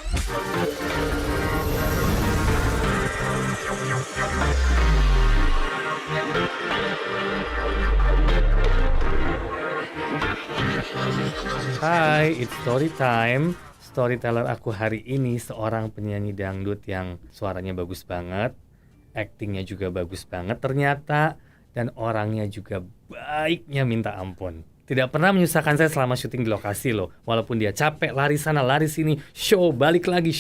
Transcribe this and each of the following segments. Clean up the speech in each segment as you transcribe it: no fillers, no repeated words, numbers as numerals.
Hai, it's story time. Storyteller aku hari ini seorang penyanyi dangdut yang suaranya bagus banget, aktingnya juga bagus banget ternyata, dan orangnya juga baiknya minta ampun. Tidak pernah menyusahkan saya selama syuting di lokasi loh. Walaupun dia capek, lari sana, lari sini, show balik lagi,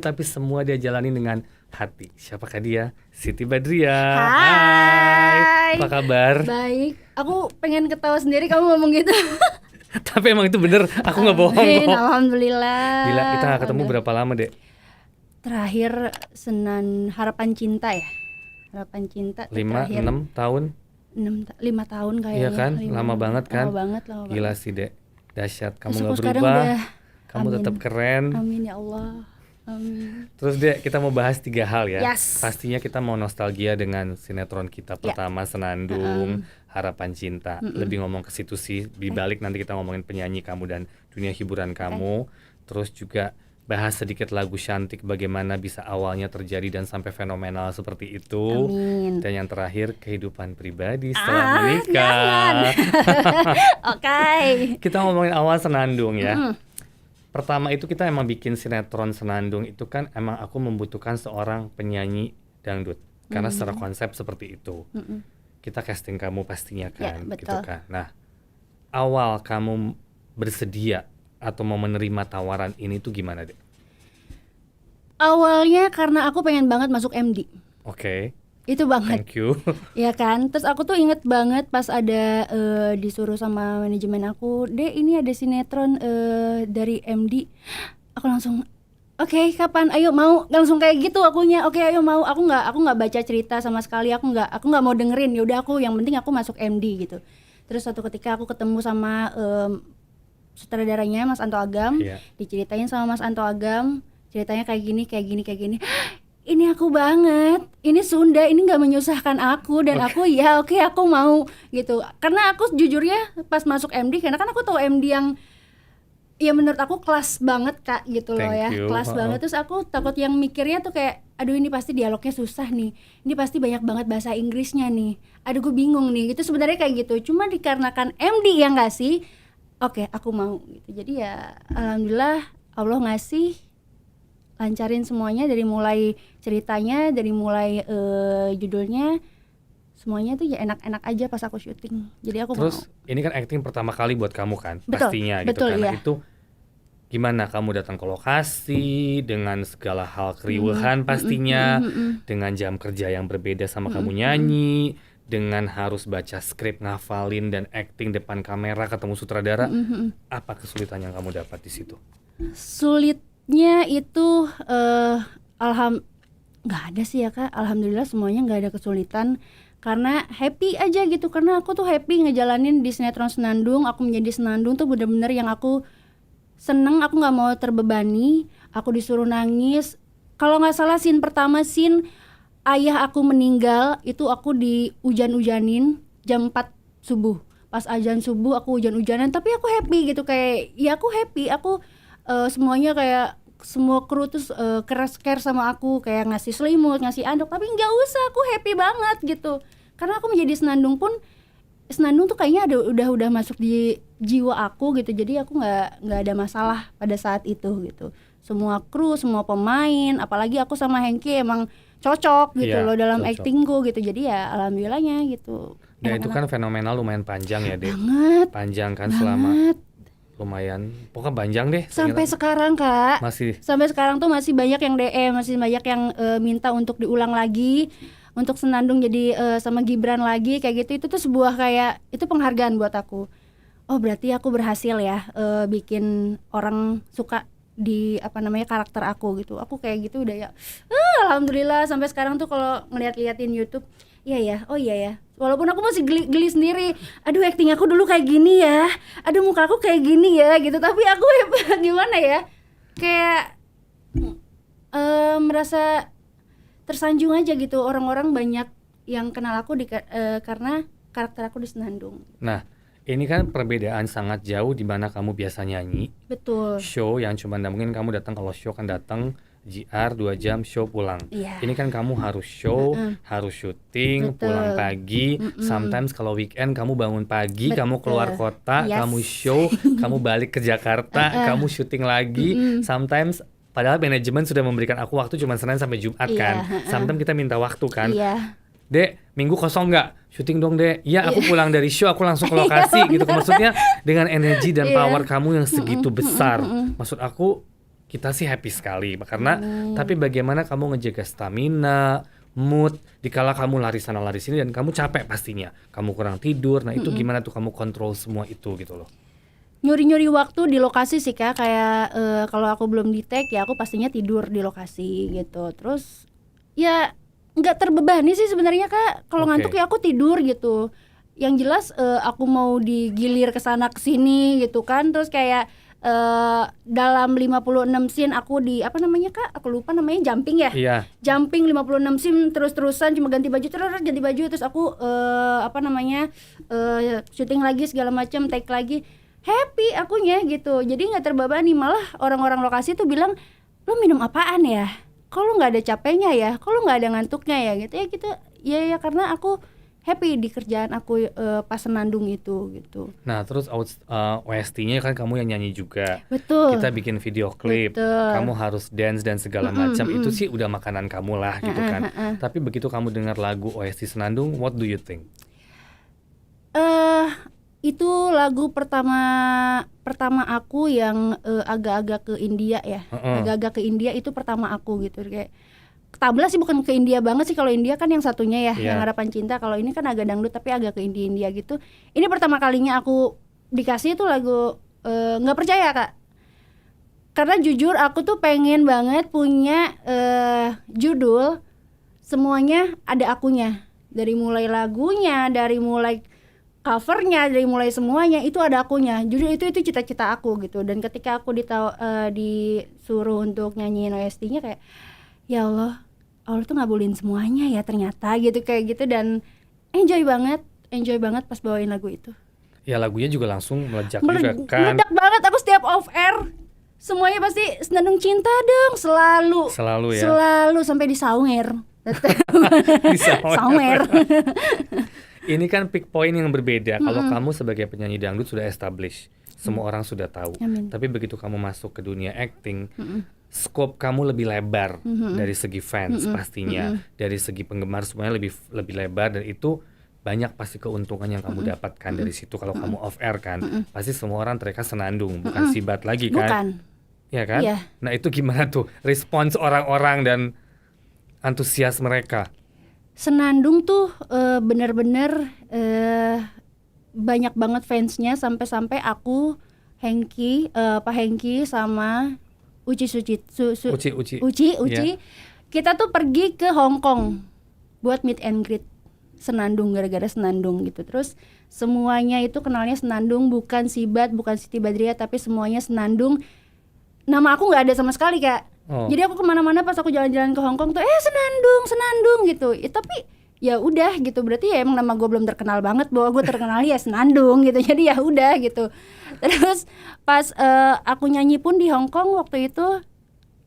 tapi semua dia jalani dengan hati. Siapakah dia? Siti Badriah. Hai. Apa kabar? Baik, aku pengen ketawa sendiri kamu ngomong gitu. Tapi emang itu bener, aku nggak bohong Amin, kok. alhamdulillah. Gila, kita nggak ketemu Udah. berapa lama, Dek? Terakhir Senan Harapan Cinta ya. Harapan Cinta tuh 5, terakhir 6 tahun? 5 tahun kayaknya. Iya kan? 5 Lama banget kan? Lama banget. Gila sih, Dek. Dahsyat, kamu Terus nggak aku sekarang berubah. udah, Kamu amin. tetap keren. Amin ya Allah. Amin. Terus, Dek, kita mau bahas 3 hal ya. Yes. Pastinya kita mau nostalgia dengan sinetron kita pertama, Senandung, Harapan Cinta. Lebih ngomong ke situ sih. Di balik nanti kita ngomongin penyanyi kamu dan dunia hiburan kamu. Terus juga bahas sedikit lagu Shantik, bagaimana bisa awalnya terjadi dan sampai fenomenal seperti itu. Amin. Dan yang terakhir kehidupan pribadi setelah menikah. Jangan. Oke. Kita ngomongin awal Senandung ya. Pertama itu kita emang bikin sinetron Senandung itu kan emang aku membutuhkan seorang penyanyi dangdut. Karena secara konsep seperti itu. Kita casting kamu pastinya kan, Ya, gitu betul. kan. Nah, awal kamu bersedia atau mau menerima tawaran ini tuh gimana, Dek? Awalnya karena aku pengen banget masuk MD. Oke, Itu banget. thank you. Ya kan, terus aku tuh inget banget pas ada disuruh sama manajemen aku, Dek ini ada sinetron dari MD. Aku langsung, oke, kapan? Ayo mau, langsung kayak gitu akunya. Oke, ayo mau. Aku nggak baca cerita sama sekali. Aku nggak mau dengerin. Ya udah aku, yang penting aku masuk MD gitu. Terus suatu ketika aku ketemu sama sutradaranya Mas Anto Agam, Iya. diceritain sama Mas Anto Agam, ceritanya kayak gini. Ini aku banget, ini Sunda, ini nggak menyusahkan aku dan aku ya oke, aku mau gitu. Karena aku jujurnya pas masuk MD, karena kan aku tahu MD yang ya menurut aku kelas banget Kak gitu loh ya, Thank you. kelas banget. Terus aku takut yang mikirnya tuh kayak, aduh ini pasti dialognya susah nih, ini pasti banyak banget bahasa Inggrisnya nih, aduh gue bingung nih gitu. Sebenarnya kayak gitu, cuma dikarenakan MD yang ngasih, oke aku mau gitu. Jadi ya alhamdulillah Allah ngasih, lancarin semuanya dari mulai ceritanya, dari mulai judulnya, semuanya tuh ya enak-enak aja pas aku syuting. Jadi aku Terus mau. ini kan acting pertama kali buat kamu kan, Betul, pastinya betul, gitu kan. Nah, iya. itu gimana kamu datang ke lokasi dengan segala hal keriuhan pastinya, dengan jam kerja yang berbeda sama kamu nyanyi, dengan harus baca skrip, ngafalin dan acting depan kamera, ketemu sutradara. Apa kesulitan yang kamu dapat di situ? Sulitnya itu nggak ada sih ya Kak, alhamdulillah semuanya nggak ada kesulitan. Karena happy aja gitu, karena aku tuh happy ngejalanin di sinetron Senandung. Aku menjadi Senandung tuh bener-bener yang aku seneng, aku nggak mau terbebani. Aku disuruh nangis. Kalau nggak salah scene pertama, scene ayah aku meninggal, itu aku dihujan-hujanin jam 4 subuh. Pas azan subuh aku hujan-hujanan, tapi aku happy gitu, kayak ya aku happy. Aku semuanya kayak semua kru terus care sama aku, kayak ngasih selimut, ngasih anduk, tapi nggak usah, aku happy banget gitu. Karena aku menjadi Senandung pun, Senandung tuh kayaknya udah masuk di jiwa aku gitu. Jadi aku nggak ada masalah pada saat itu gitu. Semua kru, semua pemain, apalagi aku sama Hengki emang cocok gitu Iya, loh dalam cocok. actingku gitu. Jadi ya alhamdulillahnya gitu. Dan itu Enak-enak kan fenomenal lumayan panjang ya, Dek. banget, Panjang kan selama banget. lumayan, pokoknya panjang deh. Sampai ternyata. sekarang Kak, Masih. sampai sekarang tuh masih banyak yang DM, masih banyak yang minta untuk diulang lagi, untuk Senandung jadi sama Gibran lagi kayak gitu. Itu tuh sebuah kayak, itu penghargaan buat aku. Oh berarti aku berhasil ya bikin orang suka di karakter aku gitu. Aku kayak gitu udah ya alhamdulillah. Sampai sekarang tuh kalau ngeliat-liatin YouTube, iya ya, oh iya ya, walaupun aku masih geli sendiri, aduh acting aku dulu kayak gini ya, aduh muka aku kayak gini ya gitu. Tapi aku gimana ya, kayak merasa tersanjung aja gitu. Orang-orang banyak yang kenal aku karena karakter aku di Senandung. Nah, Ini kan perbedaan sangat jauh di mana kamu biasa nyanyi, Betul. show yang cuma mungkin kamu datang, kalau show kan datang JR 2 jam show pulang. Iya. Ini kan kamu harus show, harus syuting, Betul. pulang pagi. Sometimes kalau weekend kamu bangun pagi, kamu keluar kota, Yes. kamu show, kamu balik ke Jakarta, kamu syuting lagi. Sometimes padahal manajemen sudah memberikan aku waktu cuma Senin sampai Jumat Iya, kan. Sometimes kita minta waktu kan. Iya. Dek, minggu kosong nggak? Syuting dong, Dek. Iya, aku pulang dari show, aku langsung ke lokasi gitu. Maksudnya dengan energi dan power kamu yang segitu besar. Maksud aku, kita sih happy sekali karena tapi bagaimana kamu ngejaga stamina, mood dikala kamu lari sana lari sini dan kamu capek pastinya. Kamu kurang tidur. Nah, itu gimana tuh kamu kontrol semua itu gitu loh. Nyuri-nyuri waktu di lokasi sih Kak, kayak kalau aku belum di tag ya aku pastinya tidur di lokasi gitu. Terus ya nggak terbebani sih sebenarnya Kak, kalau Oke. ngantuk ya aku tidur gitu. Yang jelas aku mau digilir ke sana ke sini gitu kan. Terus kayak dalam 56 scene aku di apa namanya Kak? Aku lupa namanya, jumping ya. Iya. Jumping 56 scene terus-terusan, cuma ganti baju terus aku syuting lagi segala macam, take lagi. Happy akunya gitu. Jadi nggak terbebani, malah orang-orang lokasi tuh bilang, "Lo minum apaan ya? Kok lo nggak ada capeknya ya? Kok lo nggak ada ngantuknya ya?" Gitu ya gitu. Ya karena aku happy di kerjaan aku pas senandung itu gitu. Nah, terus OST-nya kan kamu yang nyanyi juga. Betul. Kita bikin video klip. Betul. Kamu harus dance dan segala macam. Itu sih udah makanan kamu lah gitu kan. Tapi begitu kamu dengar lagu OST Senandung, what do you think? Itu lagu pertama aku yang agak-agak ke India ya. Agak-agak ke India itu pertama aku gitu, kayak ketablas sih, bukan ke India banget sih. Kalau India kan yang satunya ya, yang Harapan Cinta. Kalau ini kan agak dangdut tapi agak ke India gitu. Ini pertama kalinya aku dikasih itu lagu, nggak percaya Kak. Karena jujur aku tuh pengen banget punya judul semuanya ada akunya. Dari mulai lagunya, dari mulai covernya, dari mulai semuanya itu ada akunya. Jujur itu cita-cita aku gitu. Dan ketika aku disuruh untuk nyanyiin OST-nya kayak, ya Allah tuh ngabulin semuanya ya ternyata gitu, kayak gitu. Dan enjoy banget pas bawain lagu itu. Ya lagunya juga langsung meledak juga kan. Meledak banget, aku setiap off air semuanya pasti Senandung Cinta dong, selalu Selalu ya. Selalu sampai di sawer. Di sawer. Sawer. Ini kan peak point yang berbeda. Kalau kamu sebagai penyanyi dangdut sudah establish, semua orang sudah tahu. Amin. Tapi begitu kamu masuk ke dunia acting, scope kamu lebih lebar dari segi fans pastinya, dari segi penggemar semuanya lebih lebar, dan itu banyak pasti keuntungan yang kamu dapatkan dari situ. Kalau kamu off air kan, pasti semua orang teriak Senandung, bukan Sibat lagi kan? Bukan. Ya kan? Iya. Nah itu gimana tuh respons orang-orang dan antusias mereka? Senandung tuh bener-bener banyak banget fansnya, sampai aku, Pak Hengki sama Uci. Yeah. Kita tuh pergi ke Hong Kong buat meet and greet Senandung, gara-gara Senandung gitu. Terus semuanya itu kenalnya Senandung, bukan Sibat, bukan Siti Badriah, tapi semuanya Senandung. Nama aku nggak ada sama sekali Kak. Jadi aku kemana-mana pas aku jalan-jalan ke Hong Kong tuh Senandung gitu. Tapi ya udah gitu, berarti ya emang nama gue belum terkenal banget, bahwa gue terkenal ya Senandung gitu. Jadi ya udah gitu. Terus pas aku nyanyi pun di Hong Kong waktu itu,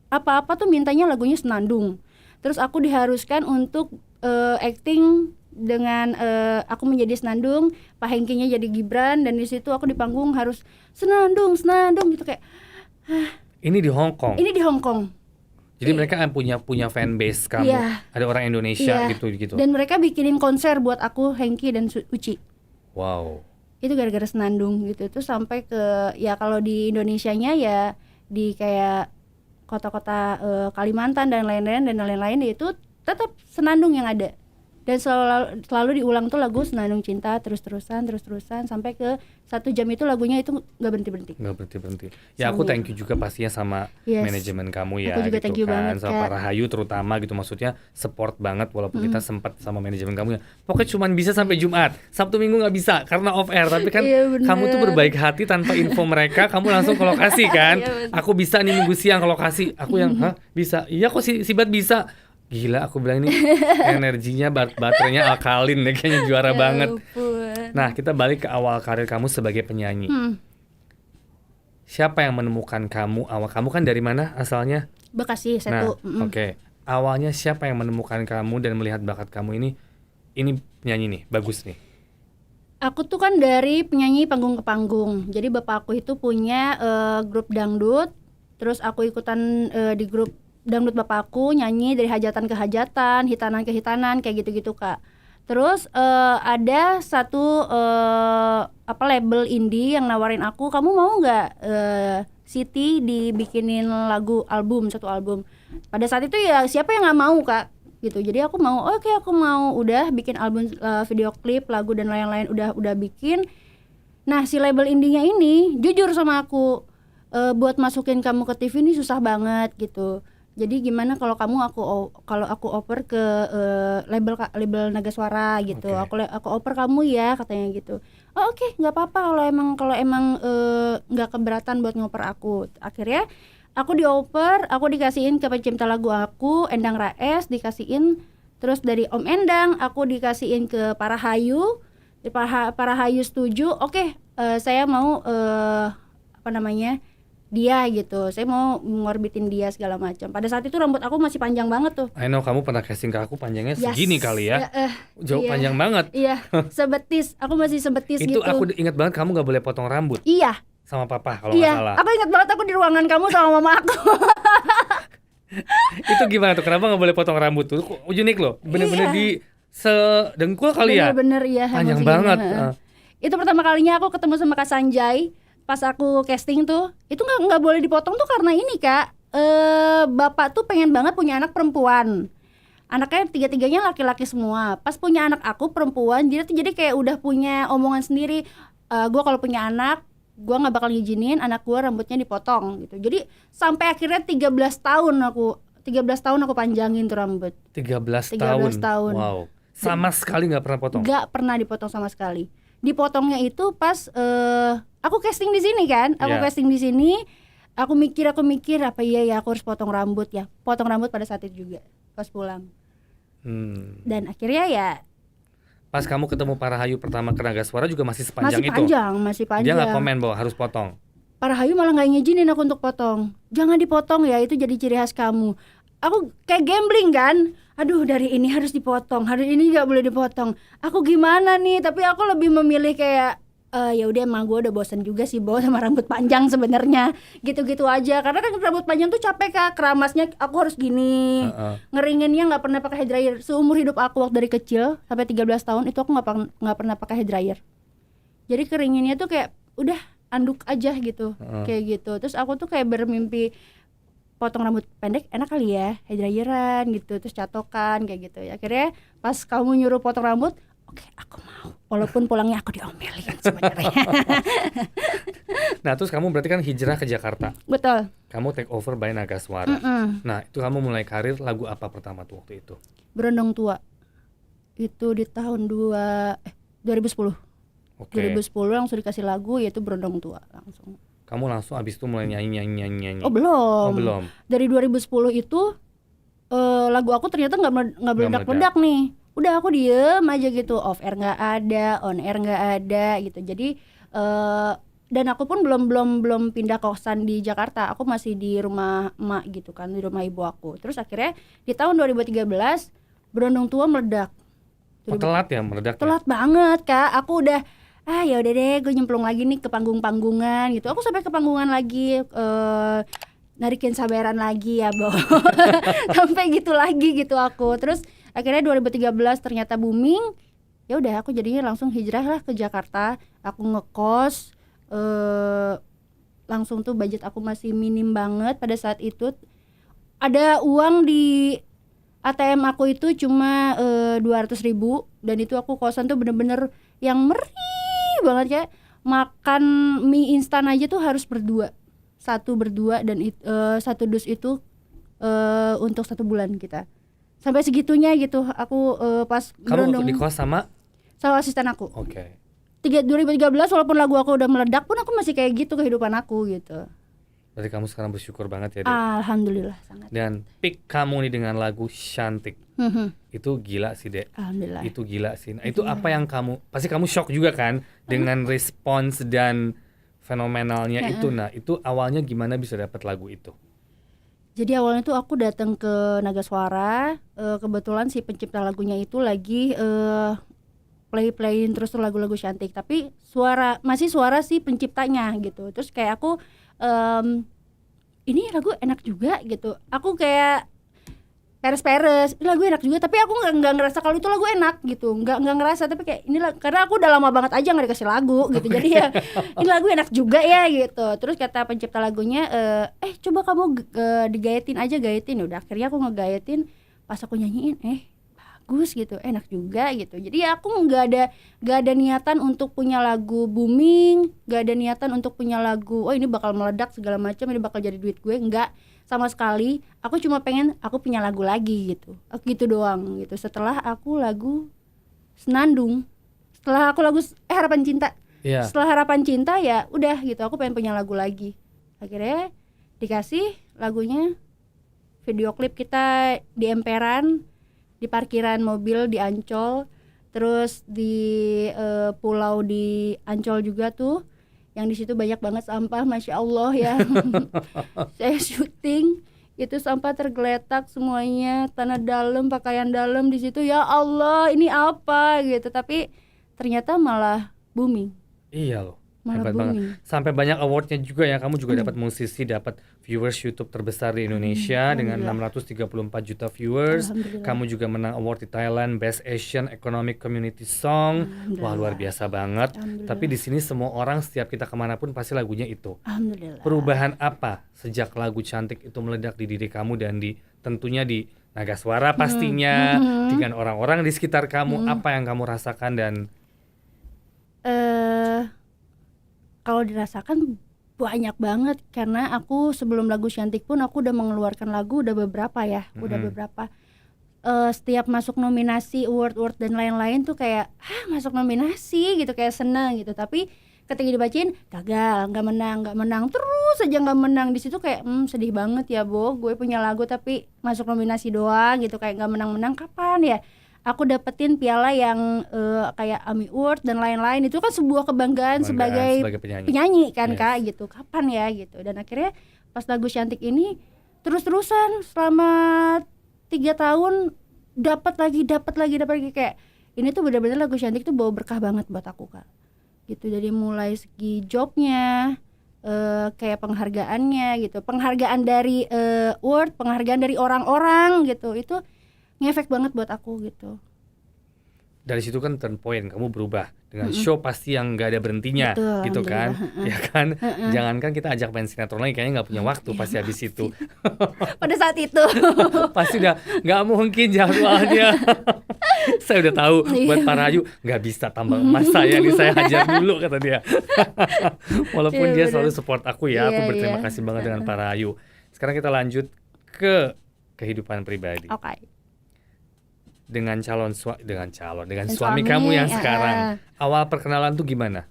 apa-apa tuh mintanya lagunya Senandung. Terus aku diharuskan untuk acting dengan aku menjadi Senandung, Pak Hengkinya jadi Gibran, dan di situ aku di panggung harus Senandung gitu kayak. Ini di Hong Kong. Ini di Hong Kong. Jadi mereka punya fan base kamu. Iya. Ada orang Indonesia Iya. gitu. Dan mereka bikinin konser buat aku, Hengki dan Uci. Wow. Itu gara-gara Senandung gitu. Terus sampai ke, ya kalau di Indonesianya ya di kayak kota-kota Kalimantan dan lain-lain itu tetap Senandung yang ada. Dan selalu diulang tuh lagu Senandung Cinta terus-terusan sampai ke 1 jam itu lagunya itu nggak berhenti. Ya aku thank you juga pastinya sama manajemen kamu ya. Aku juga gitu thank you kan. banget, Sama Kak. Pak Rahayu terutama gitu, maksudnya support banget walaupun kita sempat sama manajemen kamu ya. Pokoknya cuma bisa sampai Jumat, Sabtu Minggu nggak bisa karena off air. Tapi kan Iya, bener. kamu tuh berbaik hati, tanpa info mereka kamu langsung ke lokasi kan. Iya, bener. Aku bisa nih minggu siang ke lokasi. Aku yang bisa. Iya kok Sibat bisa. Gila, aku bilang ini energinya baterainya alkalin deh, kayaknya juara banget. Ya ampun. Nah, kita balik ke awal karir kamu sebagai penyanyi. Siapa yang menemukan kamu? Awal kamu kan dari mana asalnya? Bekasi, Nah, Setu. oke. Awalnya siapa yang menemukan kamu dan melihat bakat kamu ini penyanyi nih, bagus nih. Aku tuh kan dari penyanyi panggung ke panggung. Jadi bapak aku itu punya grup dangdut. Terus aku ikutan di grup dangdut bapak aku, nyanyi dari hajatan ke hajatan, hitanan ke hitanan, kayak gitu-gitu Kak. Terus ada satu label indie yang nawarin aku, kamu mau nggak Siti dibikinin satu album. Pada saat itu ya siapa yang nggak mau Kak, gitu. Jadi aku mau, oke, aku mau, udah bikin album, video klip, lagu dan lain-lain udah bikin. Nah si label indinya ini jujur sama aku, buat masukin kamu ke TV ini susah banget gitu. Jadi gimana kalau aku oper ke label Naga Suara gitu. Oke. Aku oper kamu ya, katanya gitu. Oh oke, nggak apa-apa kalau emang nggak keberatan buat ngoper aku. Akhirnya aku dioper, aku dikasihin ke pencipta lagu aku, Endang Raes, dikasihin. Terus dari Om Endang aku dikasihin ke Parahayu. Parahayu setuju, oke, saya mau dia gitu, saya mau ngorbitin dia segala macam. Pada saat itu rambut aku masih panjang banget tuh. I know kamu pernah casting ke aku panjangnya segini kali ya. Jauh Iya. panjang banget. Iya, sebetis, aku masih sebetis Itu gitu. aku ingat banget kamu gak boleh potong rambut Iya, sama papa kalau iya. nggak salah. Aku ingat banget aku di ruangan kamu sama mama aku. Itu gimana tuh? Kenapa nggak boleh potong rambut tuh? Unik loh. Bener-bener Iya. di sedengkul kali ya. Bener-bener iya. Panjang emang banget. segini, Itu pertama kalinya aku ketemu sama Kak Sanjay. Pas aku casting tuh, itu nggak boleh dipotong tuh karena ini Kak, bapak tuh pengen banget punya anak perempuan. Anaknya tiga-tiganya laki-laki semua. Pas punya anak aku perempuan, dia tuh jadi kayak udah punya omongan sendiri. Gue kalau punya anak, gue nggak bakal ngizinin anak gue rambutnya dipotong gitu. Jadi sampai akhirnya 13 tahun aku panjangin tuh rambut. 13 13 tahun. Wow. Sama sekali nggak pernah potong. Nggak pernah dipotong sama sekali. Dipotongnya itu pas aku casting di sini kan. Aku Yeah. casting di sini. Aku mikir apa iya ya aku harus potong rambut ya. Potong rambut pada saat itu juga pas pulang. Dan akhirnya ya Pas kamu ketemu Parahayu pertama ke Naga Suara juga masih sepanjang itu. masih panjang. Dia nggak komen bahwa harus potong. Parahayu malah nggak ngizinin aku untuk potong. Jangan dipotong ya, itu jadi ciri khas kamu. Aku kayak gambling kan. Aduh, dari ini harus dipotong, hari ini nggak boleh dipotong. Aku gimana nih? Tapi aku lebih memilih kayak ya udah, emang gue udah bosan juga sih bawa sama rambut panjang sebenarnya. Gitu-gitu aja. Karena kan rambut panjang tuh capek Kak, keramasnya aku harus gini. Ngeringinnya nggak pernah pakai hair dryer. Seumur hidup aku waktu dari kecil sampai 13 tahun itu aku nggak pernah pakai hair dryer. Jadi keringinnya tuh kayak udah anduk aja gitu. Kayak gitu. Terus aku tuh kayak bermimpi potong rambut pendek enak kali ya, hair dryeran gitu, terus catokan kayak gitu. Akhirnya pas kamu nyuruh potong rambut, oke, aku mau. Walaupun pulangnya aku diomelin sebenarnya. Nah, terus kamu berarti kan hijrah ke Jakarta. Betul. Kamu take over by Naga Suara. Nah, itu kamu mulai karir lagu apa pertama tuh waktu itu? Berondong Tua. Itu di tahun 2010. Oke. 2010 langsung dikasih lagu yaitu Berondong Tua langsung. Kamu langsung abis itu mulai nyanyi. Oh belum. Oh, belum. Dari 2010 itu lagu aku ternyata nggak meledak-meledak nih. Udah aku diem aja gitu, off air nggak ada, on air nggak ada gitu. Jadi dan aku pun belum pindah kosan di Jakarta. Aku masih di rumah emak gitu kan, di rumah ibu aku. Terus akhirnya di tahun 2013 Berondong Tua meledak. Oh, telat ya meledaknya? Telat banget Kak. Aku udah ya udah deh, gue nyemplung lagi nih ke panggung-panggungan gitu. Aku sampai ke panggungan lagi, narikin sabaran lagi ya, Bo. Sampai gitu lagi gitu aku. Terus akhirnya 2013 ternyata booming. Ya udah, aku jadinya langsung hijrah lah ke Jakarta. Aku ngekos, langsung tuh budget aku masih minim banget pada saat itu. Ada uang di ATM aku itu cuma 200.000 dan itu aku kosan tuh bener-bener yang meri banget ya. Makan mie instan aja tuh harus berdua, satu berdua, dan satu dus itu untuk 1 bulan kita. Sampai segitunya gitu. Aku pas Kamu di kos sama asisten aku. Oke. 2013 walaupun lagu aku udah meledak pun aku masih kayak gitu kehidupan aku gitu. Berarti kamu sekarang bersyukur banget ya, Dek. Alhamdulillah sangat. Dan pick kamu nih dengan lagu Cantik. Itu gila sih, Dek. Alhamdulillah. Itu gila sih. Nah, itu apa yang kamu, pasti kamu shock juga kan dengan respons dan fenomenalnya itu. Nah, itu awalnya gimana bisa dapat lagu itu? Jadi awalnya tuh aku datang ke Naga Suara, kebetulan si pencipta lagunya itu lagi playin terus tuh lagu-lagu Cantik, tapi masih suara si penciptanya gitu. Terus kayak aku ini lagu enak juga gitu. Aku kayak peres-peres, ini lagu enak juga, tapi aku nggak ngerasa kalau itu lagu enak gitu, nggak ngerasa, tapi kayak ini karena aku udah lama banget aja nggak dikasih lagu gitu, jadi ya ini lagu enak juga ya gitu. Terus kata pencipta lagunya, coba kamu digayetin aja, gayetin. Udah akhirnya aku ngegayetin, pas aku nyanyiin, bagus gitu, enak juga gitu. Jadi ya aku nggak ada niatan untuk punya lagu booming, nggak ada niatan untuk punya lagu, oh ini bakal meledak segala macam, ini bakal jadi duit gue, enggak sama sekali. Aku cuma pengen aku punya lagu lagi gitu, gitu doang gitu. Setelah aku lagu Senandung, setelah aku lagu Harapan Cinta, setelah Harapan Cinta ya udah gitu, aku pengen punya lagu lagi. Akhirnya dikasih lagunya, video klip kita di emperan, di parkiran mobil di Ancol, terus di pulau di Ancol juga tuh, yang di situ banyak banget sampah, masya Allah ya. Saya syuting itu sampah tergeletak semuanya, tanah dalam, pakaian dalam di situ, ya Allah ini apa gitu, tapi ternyata malah booming. Iya loh. Hebat banget. Sampai banyak awardnya juga ya. Kamu juga dapat musisi, dapat viewers YouTube terbesar di Indonesia dengan 634 juta viewers. Kamu juga menang award di Thailand Best Asian Economic Community Song. Wah, luar biasa banget. Tapi di sini semua orang, setiap kita kemanapun pasti lagunya itu. Perubahan apa sejak lagu Cantik itu meledak di diri kamu dan tentunya di Naga Suara pastinya, dengan orang-orang di sekitar kamu, apa yang kamu rasakan? Dan kalau dirasakan banyak banget, karena aku sebelum lagu Cantik pun aku udah mengeluarkan lagu udah beberapa ya, setiap masuk nominasi award dan lain-lain tuh kayak masuk nominasi gitu, kayak seneng gitu, tapi ketika dibacain gagal, nggak menang terus aja nggak menang. Di situ kayak sedih banget ya, gue punya lagu tapi masuk nominasi doang gitu, kayak nggak menang, kapan ya aku dapetin piala yang kayak AMI Award dan lain-lain. Itu kan sebuah kebanggaan sebagai penyanyi kan, Kak gitu. Kapan ya gitu. Dan akhirnya pas lagu Cantik ini terus-terusan selama 3 tahun dapat lagi kayak ini tuh benar-benar lagu Cantik tuh bawa berkah banget buat aku, Kak. Gitu. Jadi mulai segi jobnya, kayak penghargaannya gitu. Penghargaan dari award, penghargaan dari orang-orang gitu. Itu ngefek banget buat aku gitu. Dari situ kan turn point, kamu berubah dengan show pasti yang nggak ada berentinya. Betul, gitu kan, ya kan. Jangankan kita ajak main sinetron lagi, kayaknya nggak punya waktu pasti habis itu. Pada saat itu pasti udah nggak mungkin jadwalnya. Saya udah tahu buat Pak Rahayu nggak bisa tambah emas saya nih, saya hajar dulu kata dia. Walaupun dia selalu support aku ya, aku berterima kasih banget dengan Pak Rahayu. Sekarang kita lanjut ke kehidupan pribadi. Dengan suami kamu yang sekarang. Awal perkenalan tuh gimana?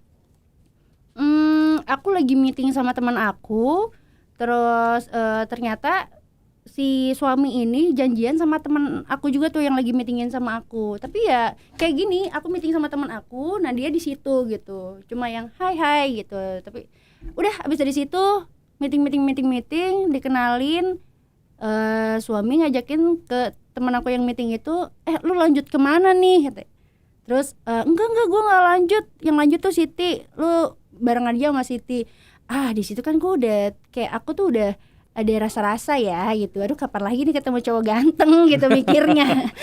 Aku lagi meeting sama teman aku, terus ternyata si suami ini janjian sama teman aku juga tuh yang lagi meetingin sama aku. Tapi ya kayak gini, aku meeting sama teman aku, nah dia di situ gitu, cuma yang hai gitu. Tapi udah abis dari situ meeting dikenalin, suami ngajakin ke teman aku yang meeting itu, lu lanjut kemana nih? Terus enggak gue nggak lanjut, yang lanjut tuh Siti, lu bareng aja sama Siti. Di situ kan gue udah kayak, aku tuh udah ada rasa-rasa ya gitu, aduh kapan lagi nih ketemu cowok ganteng gitu mikirnya.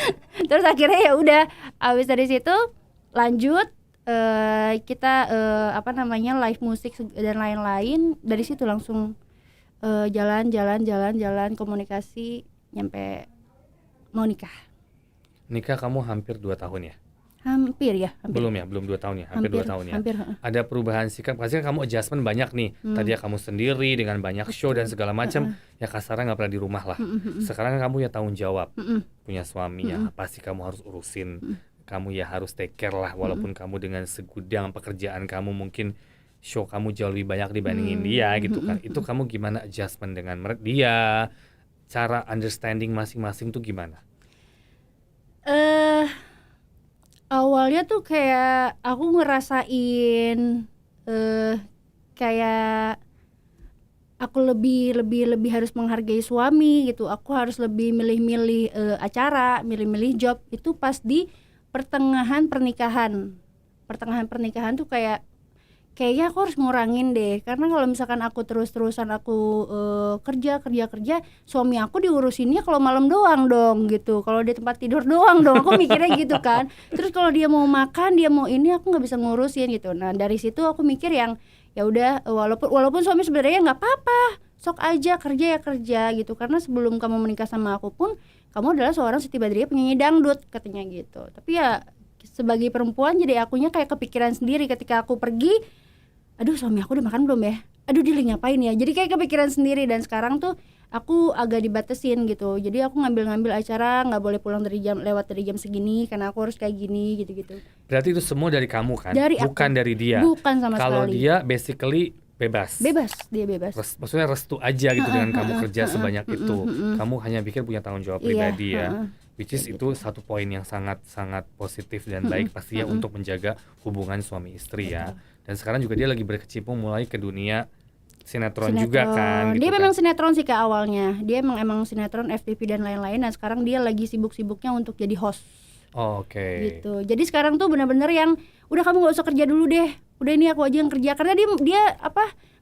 Terus akhirnya ya udah, abis dari situ lanjut, kita live musik dan lain-lain. Dari situ langsung jalan komunikasi nyampe mau nikah. Nikah kamu hampir 2 tahun ya? Hampir. Belum 2 tahun ya? Hampir 2 tahun ya? Ada perubahan sikap, pasti kan kamu adjustment banyak nih. Tadi ya kamu sendiri dengan banyak show dan segala macam, ya kasarnya gak pernah di rumah lah. Sekarang kamu ya tanggung jawab, punya suami ya, pasti kamu harus urusin. Kamu ya harus take care lah, walaupun kamu dengan segudang pekerjaan kamu mungkin show kamu jauh lebih banyak dibandingin dia gitu kan. Itu kamu gimana adjustment dengan dia? Cara understanding masing-masing tuh gimana? Awalnya tuh kayak aku ngerasain kayak aku lebih harus menghargai suami gitu. Aku harus lebih milih-milih acara, milih-milih job itu pas di pertengahan pernikahan. Pertengahan pernikahan tuh kayaknya aku harus ngurangin deh, karena kalau misalkan aku terus-terusan aku kerja, suami aku diurusinnya kalau malam doang dong gitu, kalau di tempat tidur doang dong, aku mikirnya gitu kan. Terus kalau dia mau makan, dia mau ini, aku nggak bisa ngurusin gitu. Nah dari situ aku mikir yang ya udah, walaupun suami sebenarnya nggak apa-apa, sok aja kerja ya kerja gitu, karena sebelum kamu menikah sama aku pun kamu adalah seorang Siti Badriah penyanyi dangdut katanya gitu. Tapi ya sebagai perempuan jadi akunya kayak kepikiran sendiri ketika aku pergi, aduh suami aku udah makan belum ya, aduh dia lagi ngapain ya, jadi kayak kepikiran sendiri. Dan sekarang tuh aku agak dibatasin gitu, jadi aku ngambil acara nggak boleh pulang lewat dari jam segini karena aku harus kayak gini gitu. Berarti itu semua dari kamu kan? Dari bukan aku. dari dia? Bukan sama Kalau sekali. dia basically bebas, dia bebas. maksudnya restu aja gitu dengan kamu kerja sebanyak itu. Kamu hanya pikir punya tanggung jawab pribadi ya. Which is itu satu poin yang sangat positif dan baik pasti ya untuk menjaga hubungan suami istri ya. Dan sekarang juga dia lagi berkecimpung mulai ke dunia sinetron juga kan gitu. Dia kan? memang sinetron sih ke awalnya. Dia emang sinetron, FTV dan lain-lain. Dan sekarang dia lagi sibuk-sibuknya untuk jadi host. Oke. Gitu. Jadi sekarang tuh benar-benar yang udah kamu nggak usah kerja dulu deh. Udah ini aku aja yang kerja, karena dia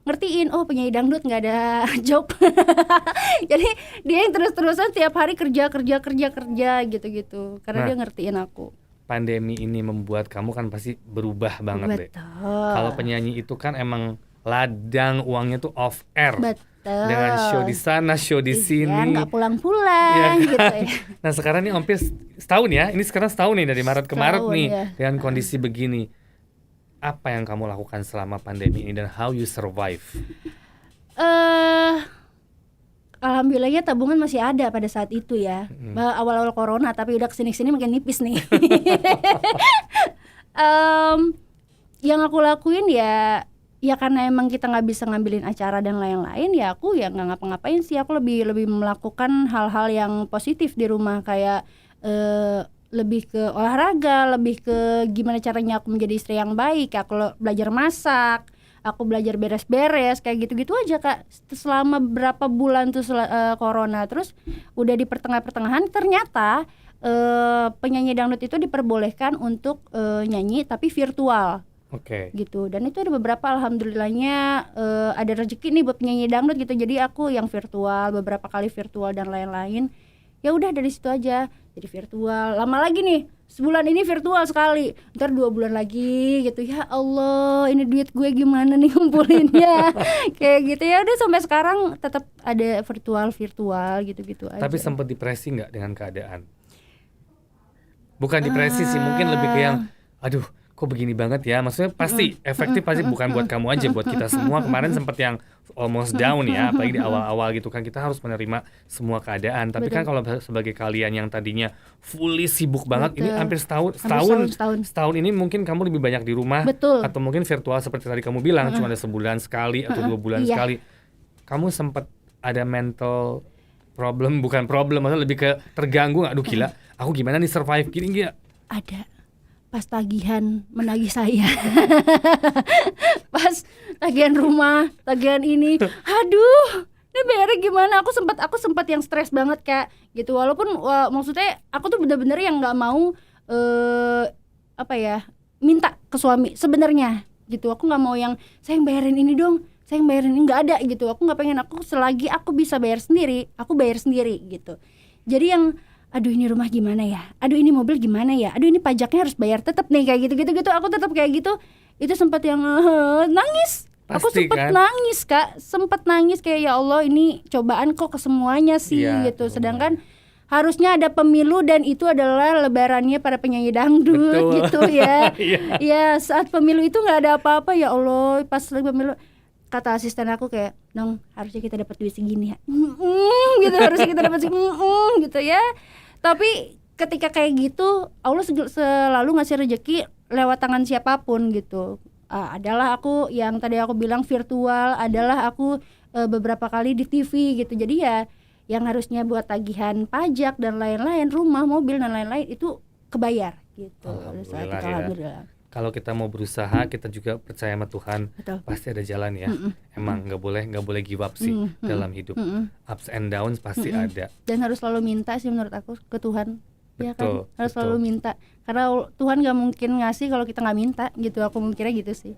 ngertiin, oh penyanyi dangdut nggak ada job. Jadi dia yang terus-terusan tiap hari kerja gitu. Karena dia ngertiin aku. Pandemi ini membuat kamu kan pasti berubah banget deh. Kalau penyanyi itu kan emang ladang uangnya tuh off air. Betul. Dengan show di sana, show di sini. Nggak pulang-pulang ya, gitu ya. Nah sekarang ini hampir setahun ya. Ini sekarang setahun nih dari Maret ke Maret nih ya. dengan kondisi begini. Apa yang kamu lakukan selama pandemi ini dan how you survive? Alhamdulillahnya tabungan masih ada pada saat itu ya. Awal-awal corona, tapi udah kesini-sini makin nipis nih. Yang aku lakuin ya karena emang kita nggak bisa ngambilin acara dan lain-lain, ya aku ya nggak ngapa-ngapain sih. Aku lebih melakukan hal-hal yang positif di rumah, kayak lebih ke olahraga, lebih ke gimana caranya aku menjadi istri yang baik. Aku belajar masak, aku belajar beres-beres, kayak gitu-gitu aja Kak. Selama berapa bulan tuh corona. Terus udah di pertengahan ternyata penyanyi dangdut itu diperbolehkan untuk nyanyi tapi virtual. Oke. Gitu. Dan itu ada beberapa, alhamdulillahnya ada rezeki nih buat penyanyi dangdut gitu. Jadi aku yang virtual, beberapa kali virtual dan lain-lain. Ya udah dari situ aja. Jadi virtual. Lama lagi nih, sebulan ini virtual sekali. Ntar 2 bulan lagi gitu. Ya Allah, ini duit gue gimana nih ngumpulinnya. Kayak gitu ya. Udah sampai sekarang tetap ada virtual gitu-gitu aja. Tapi sempat depresi nggak dengan keadaan? Bukan depresi sih, mungkin lebih ke yang aduh kok begini banget ya, maksudnya pasti efektif, pasti bukan buat kamu aja, buat kita semua. Kemarin sempat yang almost down ya, apalagi di awal-awal gitu kan, kita harus menerima semua keadaan. Tapi kan kalau sebagai kalian yang tadinya fully sibuk banget, ini hampir setahun ini mungkin kamu lebih banyak di rumah. Atau mungkin virtual seperti tadi kamu bilang, cuma ada sebulan sekali atau 2 bulan sekali. Kamu sempat ada mental problem, bukan problem, maksudnya lebih ke terganggu nggak? Aduh gila, aku gimana nih survive gini gak? Ada. Pas tagihan menagih saya. Pas tagihan rumah, tagihan ini. Aduh, ini bayarnya gimana? Aku sempat yang stres banget Kak gitu. Walaupun maksudnya aku tuh bener-bener yang nggak mau minta ke suami sebenarnya gitu. Aku nggak mau yang saya yang bayarin ini dong, saya yang bayarin ini, nggak ada gitu. Aku nggak pengen. Aku selagi aku bisa bayar sendiri, aku bayar sendiri gitu. Jadi yang aduh ini rumah gimana ya, aduh ini mobil gimana ya, aduh ini pajaknya harus bayar tetap nih, kayak gitu. Aku tetap kayak gitu. Itu sempat yang nangis. Pasti, aku sempat nangis Kak, sempat nangis kayak ya Allah ini cobaan kok ke semuanya sih gitu. Sedangkan harusnya ada pemilu dan itu adalah lebarannya para penyanyi dangdut. Betul. Gitu ya. Ya saat pemilu itu nggak ada apa-apa, ya Allah. Pas pemilu kata asisten aku kayak, dong harusnya kita dapat duit segini ya, gitu, harusnya kita dapat segini, gitu ya. Tapi ketika kayak gitu, Allah selalu ngasih rezeki lewat tangan siapapun gitu. adalah aku yang tadi aku bilang virtual, adalah aku beberapa kali di TV gitu. Jadi ya yang harusnya buat tagihan pajak dan lain-lain, rumah, mobil dan lain-lain itu kebayar gitu. Alhamdulillah ya. Alhamdulillah. Kalau kita mau berusaha, kita juga percaya sama Tuhan. Betul. Pasti ada jalan ya. Emang nggak boleh give up sih dalam hidup. Ups and downs pasti ada. Dan harus selalu minta sih menurut aku ke Tuhan. Ya kan? Betul, Harus betul. selalu minta. Karena Tuhan nggak mungkin ngasih kalau kita nggak minta gitu. Aku mikirnya gitu sih.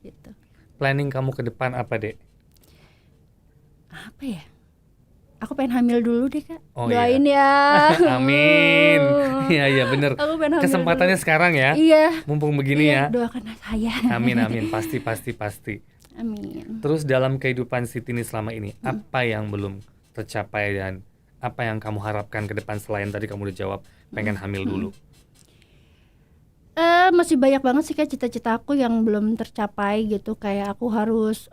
Gitu. Planning kamu ke depan apa, Dek? Apa ya? Aku pengen hamil dulu deh, Kak. Oh, Doain ya. Amin. Iya bener. Aku pengen hamil Kesempatannya dulu. sekarang ya. Iya. Mumpung begini Iya, ya. doakan saya. Amin. Pasti. Amin. Terus dalam kehidupan Siti ini selama ini, apa yang belum tercapai dan apa yang kamu harapkan ke depan selain tadi kamu udah jawab pengen hamil dulu? Masih banyak banget sih Kak cita-cita aku yang belum tercapai gitu. Kayak aku harus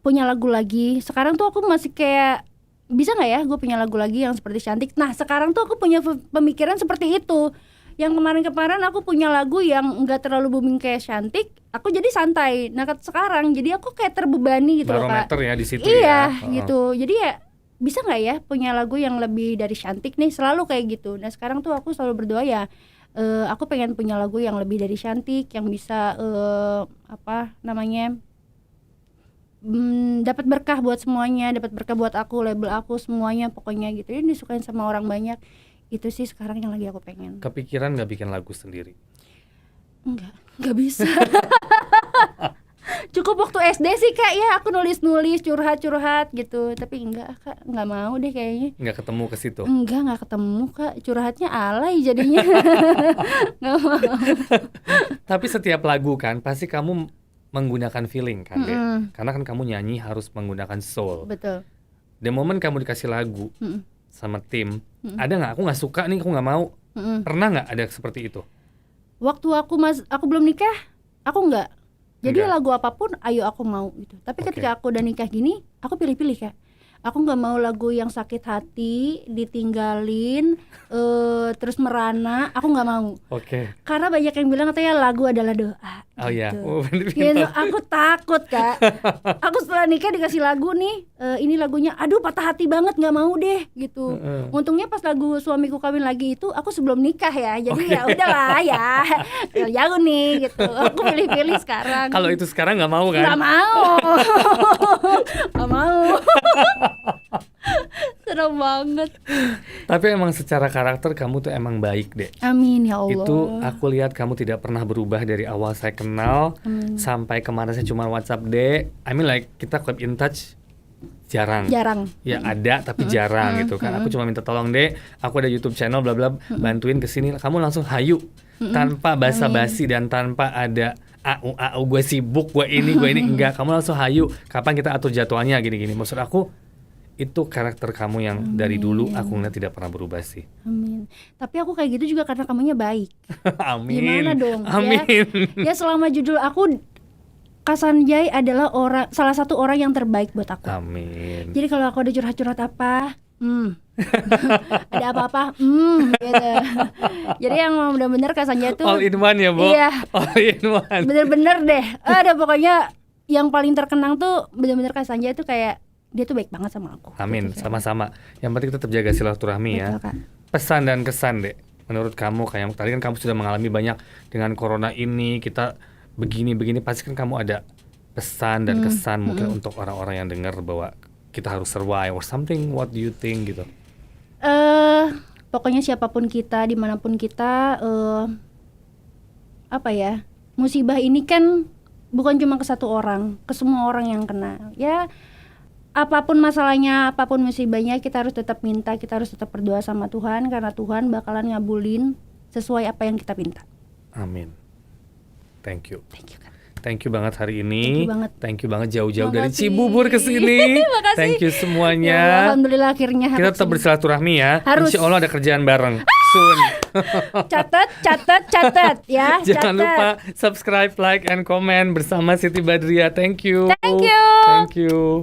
punya lagu lagi. Sekarang tuh aku masih kayak bisa nggak ya gue punya lagu lagi yang seperti Cantik. Nah sekarang tuh aku punya pemikiran seperti itu. Yang kemarin-kemarin aku punya lagu yang nggak terlalu booming kayak Cantik, aku jadi santai. Nah sekarang jadi aku kayak terbebani gitu loh Kak. Barometer ya di situ Iya ya. gitu. Jadi ya bisa nggak ya punya lagu yang lebih dari Cantik nih, selalu kayak gitu. Nah sekarang tuh aku selalu berdoa ya, aku pengen punya lagu yang lebih dari Cantik, yang bisa dapat berkah buat semuanya, dapat berkah buat aku, label aku, semuanya pokoknya gitu. Ini disukain sama orang banyak. Itu sih sekarang yang lagi aku pengen. Kepikiran nggak bikin lagu sendiri? Nggak bisa. Cukup waktu SD sih Kak ya, aku nulis-nulis, curhat-curhat gitu. Tapi enggak Kak, nggak mau deh kayaknya. Nggak ketemu ke situ? Nggak ketemu Kak, curhatnya alay jadinya. Nggak mau. Tapi setiap lagu kan pasti kamu menggunakan feeling kan Dek? Karena kan kamu nyanyi harus menggunakan soul. Betul. The moment kamu dikasih lagu sama tim, ada nggak? Aku nggak suka nih, aku nggak mau. Pernah nggak ada seperti itu? Waktu aku belum nikah, aku nggak. Jadi Enggak. lagu apapun, ayo aku mau gitu. Tapi Oke. ketika aku udah nikah gini, aku pilih-pilih Kak. Aku nggak mau lagu yang sakit hati, ditinggalin, terus merana. Aku nggak mau. Oke. Karena banyak yang bilang katanya lagu adalah doa. Oh iya. Gitu. Oh, Gitu, aku takut Kak. Aku setelah nikah dikasih lagu nih, ini lagunya, aduh patah hati banget, nggak mau deh gitu. Untungnya pas lagu Suamiku Kawin Lagi itu aku sebelum nikah ya, jadi ya udahlah ya, jauh nih gitu. Aku pilih-pilih sekarang. Kalau itu sekarang nggak mau kan? Nggak mau, nggak mau. Serem banget. Tapi emang secara karakter kamu tuh emang baik Dek. Amin ya Allah. Itu aku lihat kamu tidak pernah berubah dari awal saya kenal sampai kemarin saya cuma WhatsApp Dek. I mean like kita keep in touch jarang. Ya ada tapi jarang gitu kan. Aku cuma minta tolong Dek, aku ada YouTube channel bla bla, bantuin kesini. Kamu langsung hayu tanpa basa-basi dan tanpa ada gue sibuk, gue ini enggak. Kamu langsung hayu. Kapan kita atur jadwalnya gini-gini. Maksud aku itu karakter kamu yang dari dulu aku ngeliat tidak pernah berubah sih. Amin. Tapi aku kayak gitu juga karena kamunya baik. Amin. Gimana dong? Amin. Ya selama judul aku, Kak Sanjay adalah salah satu orang yang terbaik buat aku. Amin. Jadi kalau aku ada curhat-curhat apa, ada apa-apa, gitu. Jadi yang benar-benar Kak Sanjay tuh All in one ya, Bo? Iya. All in one. Bener-bener deh. Ada pokoknya yang paling terkenang tuh bener-bener Kak Sanjay tuh kayak dia tuh baik banget sama aku. Amin, Gitu, sama-sama. Yang penting tetap jaga silaturahmi ya. Betul, Kak. Pesan dan kesan Dek, menurut kamu kayak tadi kan kamu sudah mengalami banyak dengan corona ini, kita begini pasti kan kamu ada pesan dan kesan mungkin untuk orang-orang yang dengar bahwa kita harus survive or something. What do you think gitu? Pokoknya siapapun kita, dimanapun kita, musibah ini kan bukan cuma ke satu orang, ke semua orang yang kena. Ya, apapun masalahnya, apapun musibahnya, kita harus tetap minta, kita harus tetap berdoa sama Tuhan, karena Tuhan bakalan ngabulin sesuai apa yang kita minta. Amin. Thank you. Thank you, Kak. Thank you banget hari ini. Thank you banget. Jauh-jauh dari Makasih. Cibubur ke sini. Makasih. Thank you Ya, semuanya. alhamdulillah akhirnya Kita harus tetap bersilaturahmi ya. Harus. Insya Allah ada kerjaan bareng. Soon. catat ya. Jangan catat. lupa subscribe, like, and comment bersama Siti Badriah. Thank you. Thank you. Thank you.